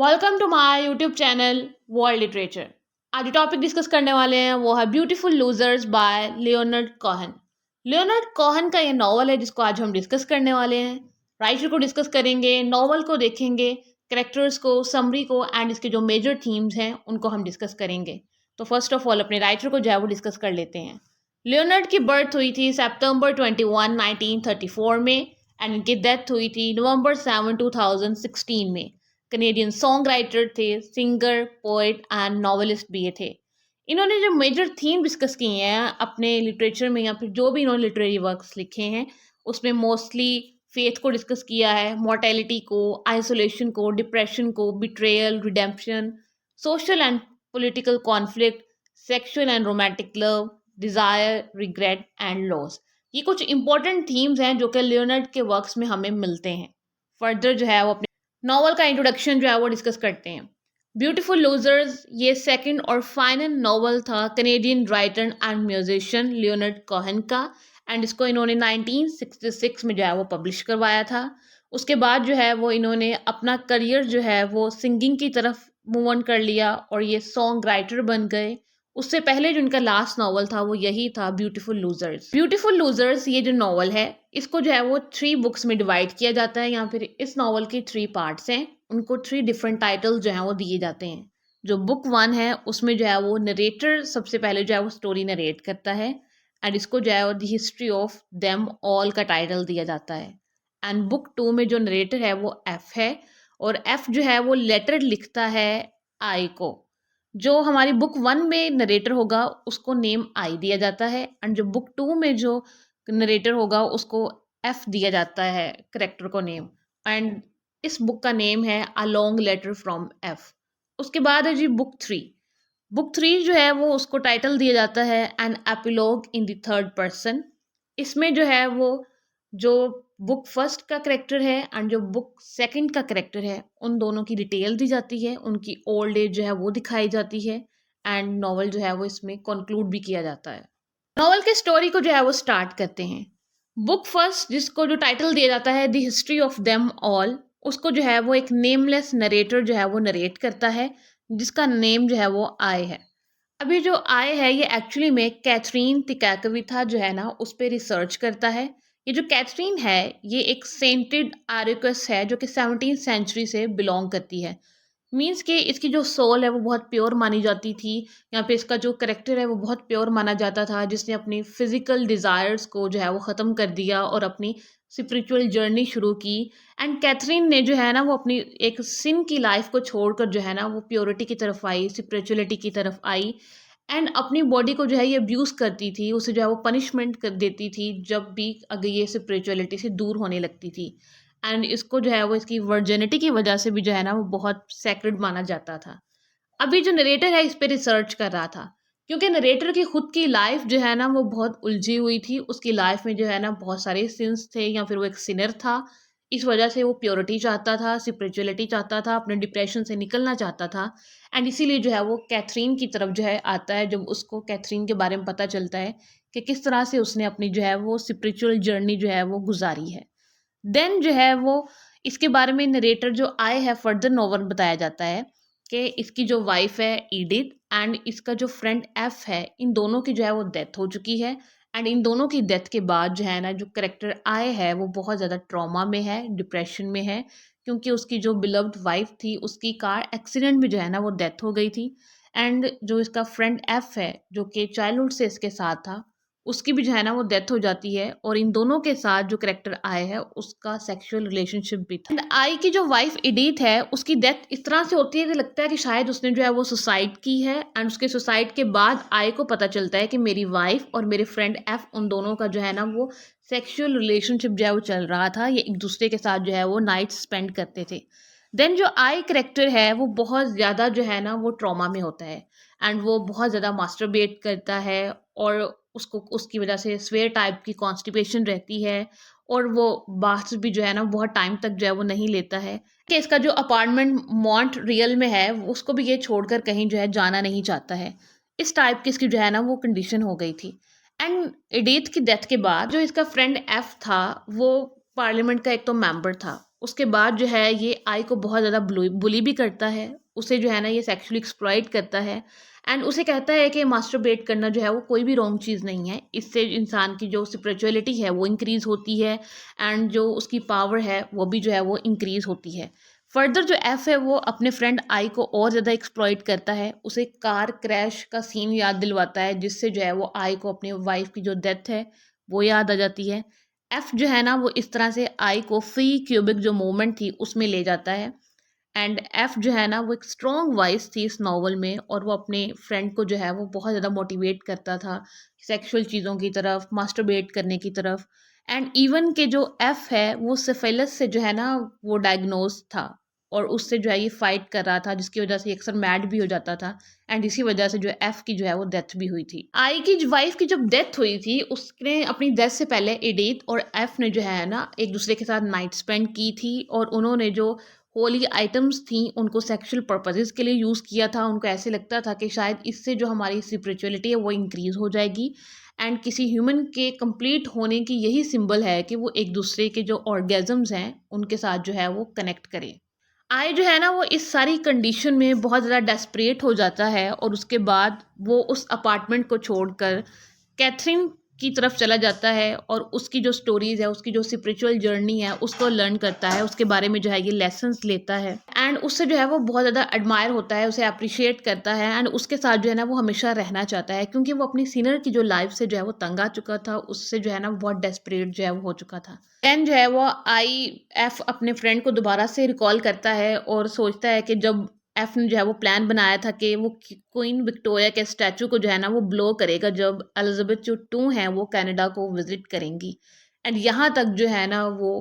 Welcome to my YouTube channel world literature. आज जो topic discuss करने वाले हैं वो है beautiful losers by Leonard Cohen. Leonard Cohen का ये नॉवल है जिसको आज हम डिस्कस करने वाले हैं। राइटर को डिस्कस करेंगे, नॉवल को देखेंगे, कैरेक्टर्स को, समरी को एंड इसके जो मेजर थीम्स हैं उनको हम डिस्कस करेंगे। तो फर्स्ट ऑफ ऑल अपने राइटर को जो है वो डिस्कस कर लेते हैं। लियोनार्ड की बर्थ हुई थी सितंबर 21, 1934 में एंड इनकी डेथ हुई थी नवंबर 7, 2016 में। कनेडियन सॉन्ग राइटर थे, सिंगर, पोएट एंड नॉवेलिस्ट भी ये थे। इन्होंने जो मेजर थीम डिस्कस किए हैं अपने लिटरेचर में या फिर जो भी इन्होंने लिटरेरी वर्क्स लिखे हैं उसमें मोस्टली फेथ को डिस्कस किया है, मॉर्टेलिटी को, आइसोलेशन को, डिप्रेशन को, betrayal, redemption, social and political conflict, sexual and romantic love, desire, regret and loss. ये कुछ इंपॉर्टेंट थीम्स हैं जो कि लियोनार्ड के वर्क्स में हमें मिलते हैं। फर्दर जो है वो अपने नॉवल का इंट्रोडक्शन जो है वो डिस्कस करते हैं। ब्यूटीफुल लूजर्स ये सेकंड और फाइनल नॉवल था Canadian writer and musician Leonard Cohen का एंड इसको इन्होंने 1966 में जो है वो पब्लिश करवाया था। उसके बाद जो है वो इन्होंने अपना करियर जो है वो सिंगिंग की तरफ मूव ऑन कर लिया और ये सॉन्ग राइटर बन गए। उससे पहले जो इनका लास्ट नॉवल था वो यही था ब्यूटीफुल लूजर्स। ब्यूटीफुल लूजर्स ये जो नॉवल है इसको जो है वो 3 बुक्स में डिवाइड किया जाता है या फिर इस नॉवल के 3 पार्ट्स हैं। उनको 3 डिफरेंट टाइटल जो हैं वो दिए जाते हैं। जो बुक 1 है उसमें जो है वो नरेटर सबसे पहले जो है वो स्टोरी नरेट करता है एंड इसको जो है वो the history of them all का टाइटल दिया जाता है। एंड बुक 2 में जो नरेटर है वो एफ है और एफ जो है वो लेटर लिखता है आई को। जो हमारी बुक 1 में नरेटर होगा उसको नेम आई दिया जाता है एंड जो बुक 2 में जो नरेटर होगा उसको एफ दिया जाता है करेक्टर को नेम। एंड इस बुक का नेम है a long letter from F. उसके बाद है जी बुक 3। बुक 3 जो है वो उसको टाइटल दिया जाता है an epilogue in the third person. इसमें जो है वो जो बुक फर्स्ट का करेक्टर है एंड जो बुक सेकंड का करेक्टर है उन दोनों की डिटेल दी जाती है, उनकी ओल्ड एज जो है वो दिखाई जाती है एंड नॉवल जो है वो इसमें कंक्लूड भी किया जाता है। नॉवल के स्टोरी को जो है वो स्टार्ट करते हैं। बुक फर्स्ट जिसको जो टाइटल दिया जाता है the history of them all, उसको जो है वो एक नेमलेस नरेटर जो है वो नरेट करता है जिसका नेम जो है वो आय है। अभी जो आय है ये एक्चुअली में कैथरीन तिकाकविथा जो है ना उस पर रिसर्च करता है। ये जो कैथरीन है ये एक सेंटेड आर्यकस है जो कि 17th सेंचुरी से बिलोंग करती है। मीन्स कि इसकी जो सोल है वो बहुत प्योर मानी जाती थी। यहाँ पे इसका जो करेक्टर है वो बहुत प्योर माना जाता था जिसने अपनी फिजिकल डिज़ायर्स को जो है वो ख़त्म कर दिया और अपनी स्पिरिचुअल जर्नी शुरू की। एंड कैथरीन ने जो है ना वो अपनी एक सिन की लाइफ को छोड़कर जो है ना वो प्योरिटी की तरफ आई, स्पिरिचुअलिटी की तरफ आई एंड अपनी बॉडी को जो है ये अब्यूज़ करती थी, उसे जो है वो पनिशमेंट कर देती थी जब भी अगर ये स्पिरिचुअलिटी से दूर होने लगती थी। एंड इसको जो है वो इसकी वर्जिनिटी की वजह से भी जो है ना वो बहुत सैक्रेड माना जाता था। अभी जो नरेटर है इस पे रिसर्च कर रहा था क्योंकि नरेटर की खुद की लाइफ जो है ना वो बहुत उलझी हुई थी। उसकी लाइफ में जो है ना बहुत सारे सिंस थे या फिर वो एक सिनर था। इस वजह से वो प्योरिटी चाहता था, स्पिरिचुअलिटी चाहता था, अपने डिप्रेशन से निकलना चाहता था एंड इसीलिए जो है वो कैथरीन की तरफ जो है आता है जब उसको कैथरीन के बारे में पता चलता है कि किस तरह से उसने अपनी जो है वो स्पिरिचुअल जर्नी जो है वो गुजारी है। देन जो है वो इसके बारे में नरेटर जो आए है फर्दर नोवन बताया जाता है कि इसकी जो वाइफ है ईडिथ एंड इसका जो फ्रेंड एफ है इन दोनों की जो है वो डेथ हो चुकी है। एंड इन दोनों की डेथ के बाद जो है ना जो करेक्टर आए है वो बहुत ज़्यादा ट्रॉमा में है, डिप्रेशन में है क्योंकि उसकी जो बिलव्ड वाइफ थी उसकी कार एक्सीडेंट में जो है ना वो डेथ हो गई थी। एंड जो इसका फ्रेंड एफ है जो कि चाइल्डहुड से इसके साथ था उसकी भी जो है ना वो डेथ हो जाती है और इन दोनों के साथ जो करेक्टर आई है उसका सेक्सुअल रिलेशनशिप भी था। एंड आई की जो वाइफ एडिथ है उसकी डेथ इस तरह से होती है कि लगता है कि शायद उसने जो है वो सुसाइड की है एंड उसके सुसाइड के बाद आई को पता चलता है कि मेरी वाइफ और मेरे फ्रेंड एफ उन दोनों का जो है ना वो सेक्सुअल रिलेशनशिप जो है वो चल रहा था। ये एक दूसरे के साथ जो है वो नाइट स्पेंड करते थे। देन जो आई करेक्टर है वो बहुत ज़्यादा जो है ना वो ट्रॉमा में होता है एंड वो बहुत ज़्यादा मास्टरबेट करता है और उसको उसकी वजह से स्वेयर टाइप की कॉन्स्टिपेशन रहती है और वो बाथ भी जो है ना बहुत टाइम तक जो है वो नहीं लेता है कि इसका जो अपार्टमेंट मॉन्ट रियल में है उसको भी ये छोड़कर कहीं जो है जाना नहीं चाहता है। इस टाइप की इसकी जो है ना वो कंडीशन हो गई थी। एंड एडिथ की डेथ के बाद जो इसका फ्रेंड एफ था वो पार्लियामेंट का एक तो मेंबर था उसके बाद जो है ये आई को बहुत ज़्यादा बुली भी करता है, उसे जो है ना ये सेक्सुअली एक्सप्लॉइट करता है एंड उसे कहता है कि मास्टरबेट करना जो है वो कोई भी रॉन्ग चीज़ नहीं है, इससे इंसान की जो स्पिरिचुअलिटी है वो इंक्रीज़ होती है एंड जो उसकी पावर है वो भी जो है वो इंक्रीज़ होती है। फर्दर जो एफ है वो अपने फ्रेंड आई को और ज़्यादा एक्सप्लॉइट करता है, उसे कार क्रैश का सीन याद दिलवाता है जिससे जो है वो आई को अपनी वाइफ की जो डेथ है वो याद आ जाती है। एफ जो है ना वो इस तरह से आई को फ्री क्यूबिक जो मोमेंट थी उसमें ले जाता है एंड एफ जो है ना वो एक स्ट्रॉन्ग वॉइस थी इस नावल में और वो अपने फ्रेंड को जो है वो बहुत ज़्यादा मोटिवेट करता था सेक्सुअल चीज़ों की तरफ, मास्टरबेट करने की तरफ एंड इवन के जो एफ है वो सिफिलिस से जो है ना वो डायग्नोज था और उससे जो है ये फाइट कर रहा था जिसकी वजह से ये अक्सर मैड भी हो जाता था एंड इसी वजह से जो एफ की जो है वो डेथ भी हुई थी। आई की वाइफ की जब डेथ हुई थी उसने अपनी डेथ से पहले एडिथ और एफ ने जो है ना एक दूसरे के साथ नाइट स्पेंड की थी और उन्होंने जो होली आइटम्स थी उनको सेक्सुअल पर्पसेस के लिए यूज़ किया था। उनको ऐसे लगता था कि शायद इससे जो हमारी स्पिरिचुअलिटी है वो इंक्रीज़ हो जाएगी एंड किसी ह्यूमन के कंप्लीट होने की यही सिंबल है कि वो एक दूसरे के जो ऑर्गेजम्स हैं उनके साथ जो है वो कनेक्ट करें। आई जो है ना वो इस सारी कंडीशन में बहुत ज़्यादा डेस्परेट हो जाता है और उसके बाद वो उस अपार्टमेंट को छोड़कर कैथरीन की तरफ चला जाता है और उसकी जो स्टोरीज़ है, उसकी जो स्पिरिचुअल जर्नी है उसको लर्न करता है, उसके बारे में जो है ये लेसन्स लेता है एंड उससे जो है वो बहुत ज़्यादा एडमायर होता है, उसे अप्रिशिएट करता है एंड उसके साथ जो है ना वो हमेशा रहना चाहता है क्योंकि वो अपनी सीनियर की जो लाइफ से जो है वो तंग आ चुका था, उससे जो है ना बहुत डेस्परेट जो है वो हो चुका था। देन जो है वो आई एफ अपने फ्रेंड को दोबारा से रिकॉल करता है और सोचता है कि जब एफ ने जो है वो प्लान बनाया था कि वो क्वीन विक्टोरिया के स्टैचू को जो है ना वो ब्लो करेगा जब एलिजाबेथ जो टू हैं वो कनाडा को विजिट करेंगी एंड यहाँ तक जो है ना वो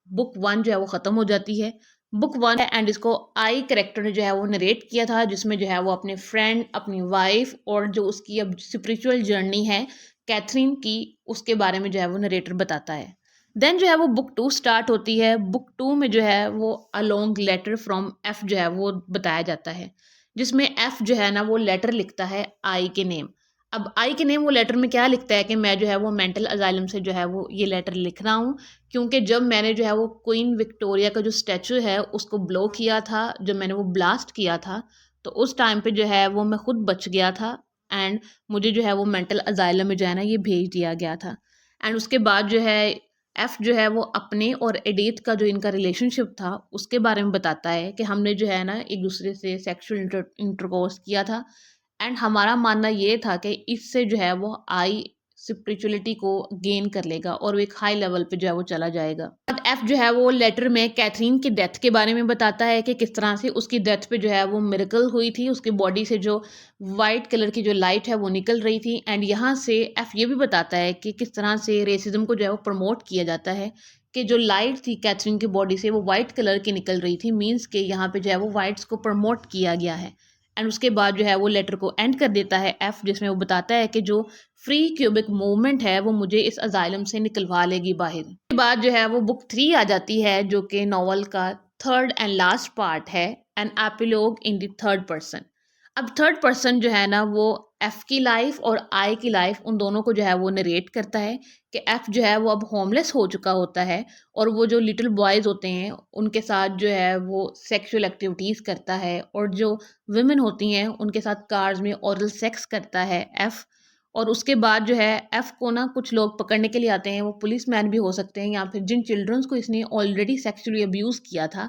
बुक वन जो है वो ख़त्म हो जाती है। बुक वन है एंड इसको आई करेक्टर ने जो है वो नरेट किया था जिसमें जो है वो अपने फ्रेंड, अपनी वाइफ और जो उसकी अब स्पिरिचुअल जर्नी है कैथरीन की उसके बारे में जो है वो नरेटर बताता है। देन जो है वो बुक टू स्टार्ट होती है। बुक टू में जो है वो a long letter from F जो है वो बताया जाता है जिसमें एफ जो है ना वो लेटर लिखता है आई के नेम। अब आई के नेम वो लेटर में क्या लिखता है कि मैं जो है वो मेंटल अजाइलम से जो है वो ये लेटर लिख रहा हूँ क्योंकि जब मैंने जो है वो क्वीन विक्टोरिया का जो स्टैचू है उसको ब्लो किया था, जब मैंने वो ब्लास्ट किया था तो उस टाइम पे जो है वो मैं खुद बच गया था एंड मुझे जो है वो मेंटल अजाइलम में जो है ना ये भेज दिया गया था। एंड उसके बाद जो है एफ जो है वो अपने और एडिथ का जो इनका रिलेशनशिप था उसके बारे में बताता है कि हमने जो है ना एक दूसरे से सेक्सुअल इंटरकोर्स किया था एंड हमारा मानना ये था कि इससे जो है वो आई स्पिरिचुअलिटी को गेन कर लेगा और वो एक हाई लेवल पे जो है वो चला जाएगा। अब एफ जो है वो लेटर में कैथरीन की डेथ के बारे में बताता है कि किस तरह से उसकी डेथ पे जो है वो मिरेकल हुई थी, उसकी बॉडी से जो वाइट कलर की जो लाइट है वो निकल रही थी एंड यहाँ से एफ ये भी बताता है कि किस तरह से रेसिज्म को जो है वो प्रमोट किया जाता है कि जो लाइट थी कैथरीन की बॉडी से वो वाइट कलर की निकल रही थी, मीन्स के यहाँ पे जो है वो वाइट्स को प्रमोट किया गया है। एंड उसके बाद जो है वो लेटर को एंड कर देता है एफ जिसमें वो बताता है कि जो फ्री क्यूबिक मूवमेंट है वो मुझे इस अजाइलम से निकलवा लेगी बाहर। उसके बाद जो है वो बुक थ्री आ जाती है जो कि नॉवल का थर्ड एंड लास्ट पार्ट है, an epilogue in the third person. अब थर्ड पर्सन जो है ना वो एफ की लाइफ और आई की लाइफ उन दोनों को जो है वो नरेट करता है कि एफ जो है वो अब होमलेस हो चुका होता है और वो जो लिटिल बॉयज़ होते हैं उनके साथ जो है वो सेक्सुअल एक्टिविटीज़ करता है और जो वुमेन होती हैं उनके साथ कार्स में ओरल सेक्स करता है एफ़। और उसके बाद जो है एफ़ को ना कुछ लोग पकड़ने के लिए आते हैं, वो पुलिस मैन भी हो सकते हैं या फिर जिन चिल्ड्रंस को इसने ऑलरेडी सेक्सुअली अब्यूज़ किया था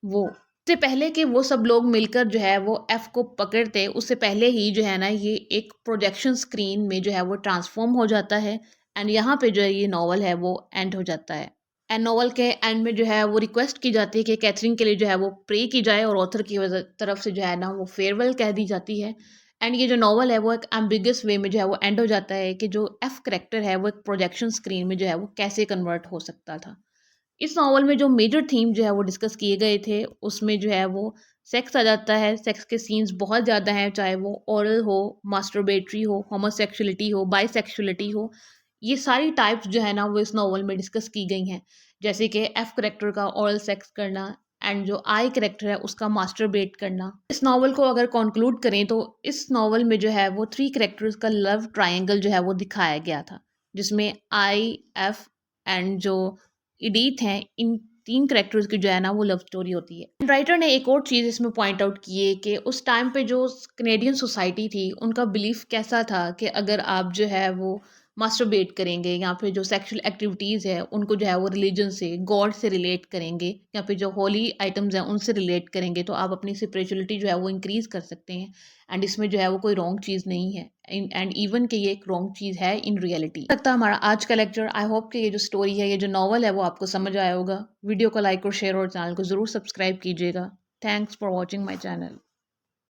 वो। इससे पहले कि वो सब लोग मिलकर जो है वो एफ़ को पकड़ते उससे पहले ही जो है ना ये एक प्रोजेक्शन स्क्रीन में जो है वो ट्रांसफॉर्म हो जाता है एंड यहाँ पे जो है ये नॉवल है वो एंड हो जाता है। एंड नॉवल के एंड में जो है वो रिक्वेस्ट की जाती है कि कैथरीन के लिए जो है वो प्रे की जाए और ऑथर की तरफ से जो है ना वो फेयरवेल कह दी जाती है। एंड ये जो नॉवल है वो एक एम्बिगस वे में जो है वो एंड हो जाता है कि जो एफ करेक्टर है वो एक प्रोजेक्शन स्क्रीन में जो है वो कैसे कन्वर्ट हो सकता था। इस नॉवल में जो मेजर थीम जो है वो डिस्कस किए गए थे उसमें जो है वो सेक्स आ जाता है। सेक्स के सीन्स बहुत ज़्यादा हैं, चाहे वो ओरल हो, मास्टरबेटरी हो, होमोसेक्सुअलिटी हो, बाइसेक्सुअलिटी हो, ये सारी टाइप्स जो है ना वो इस नॉवल में डिस्कस की गई हैं। जैसे कि एफ करेक्टर का ओरल सेक्स करना एंड जो आई करेक्टर है उसका मास्टरबेट करना। इस नॉवल को अगर कंक्लूड करें तो इस नॉवल में जो है वो थ्री करेक्टर्स का लव ट्रायंगल जो है वो दिखाया गया था जिसमें आई, एफ एंड जो एडिथ हैं, इन तीन कैरेक्टर्स की जो है ना वो लव स्टोरी होती है। राइटर ने एक और चीज़ इसमें पॉइंट आउट की है कि उस टाइम पे जो कनेडियन सोसाइटी थी उनका बिलीफ कैसा था कि अगर आप जो है वो मास्टरबेट करेंगे या फिर जो सेक्सुअल एक्टिविटीज़ है उनको जो है वो रिलीजन से गॉड से रिलेट करेंगे या फिर जो होली आइटम्स हैं उनसे रिलेट करेंगे तो आप अपनी स्पिरिचुअलिटी जो है वो इंक्रीज़ कर सकते हैं। एंड इसमें जो है वो कोई रॉन्ग चीज़ नहीं है एंड इवन कि ये एक रॉन्ग चीज़ है इन रियलिटी। लगता है हमारा आज का लेक्चर। आई होप कि ये जो स्टोरी है, ये जो नॉवल है वो आपको समझ आया होगा। वीडियो को लाइक और शेयर और चैनल को ज़रूर सब्सक्राइब कीजिएगा। Thanks for watching my channel.